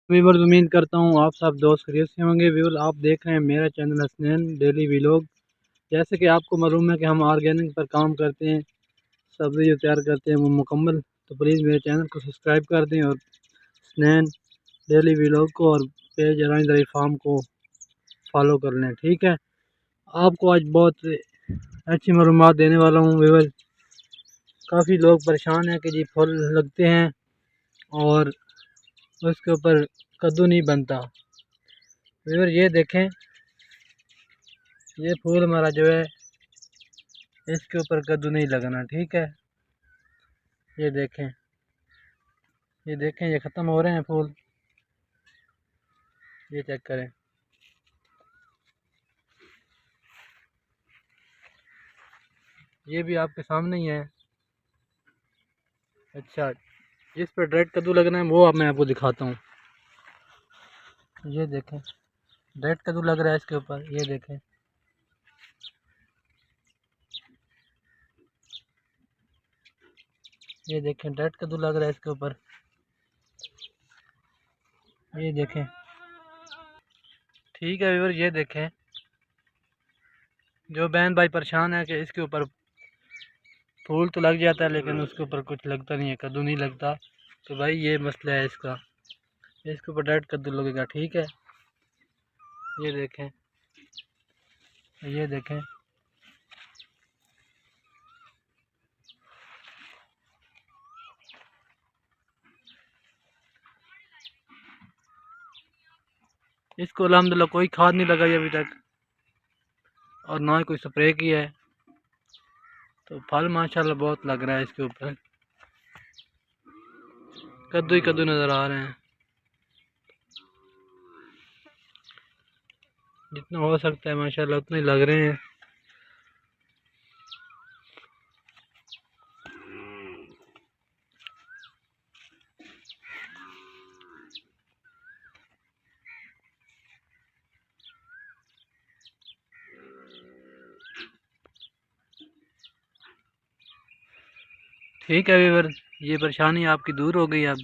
Viewer उम्मीद करता हूँ आप सब दोस्त खैरियत से होंगे। व्यूअर आप देख रहे हैं मेरा चैनल हसनैन डेली व्लॉग। जैसे कि आपको मालूम है कि हम ऑर्गेनिक पर काम करते हैं, सब्ज़ी जो तैयार करते हैं वो मुकम्मल। तो प्लीज़ मेरे चैनल को सब्सक्राइब कर दें और हसनैन डेली व्लॉग को और पेज अराइंद रही फार्म को फॉलो कर लें, ठीक है। आपको आज बहुत अच्छी मालूमात देने वाला हूँ व्यूअर। काफ़ी लोग परेशान हैं कि जी फल लगते हैं और उसके ऊपर कद्दू नहीं बनता। व्यूअर ये देखें, ये फूल हमारा जो है इसके ऊपर कद्दू नहीं लगना, ठीक है। ये देखें, ये देखें, ये ख़त्म हो रहे हैं फूल, ये चेक करें। ये भी आपके सामने ही है। अच्छा, जिस पर रेड कद्दू लगना है वो अब मैं आपको दिखाता हूँ। ये देखें, रेड कद्दू लग रहा है इसके ऊपर, ये देखें। ये देखें, रेड कद्दू लग रहा है इसके ऊपर, ये देखें, ठीक है व्यूअर। ये देखें, जो बहन भाई परेशान है कि इसके ऊपर फूल तो लग जाता है लेकिन उसके ऊपर कुछ लगता नहीं है, कद्दू नहीं लगता, तो भाई ये मसला है इसका। इसके ऊपर रेड कद्दू लगेगा, ठीक है। ये देखें, ये देखें, इसको अल्हम्दुलिल्लाह कोई खाद नहीं लगाई अभी तक और ना ही कोई स्प्रे किया है। तो फल माशाल्लाह बहुत लग रहा है इसके ऊपर, कद्दू ही कद्दू नज़र आ रहे हैं। जितना हो सकता है माशाल्लाह उतने लग रहे हैं। ठीक है व्यूअर, ये परेशानी आपकी दूर हो गई अब।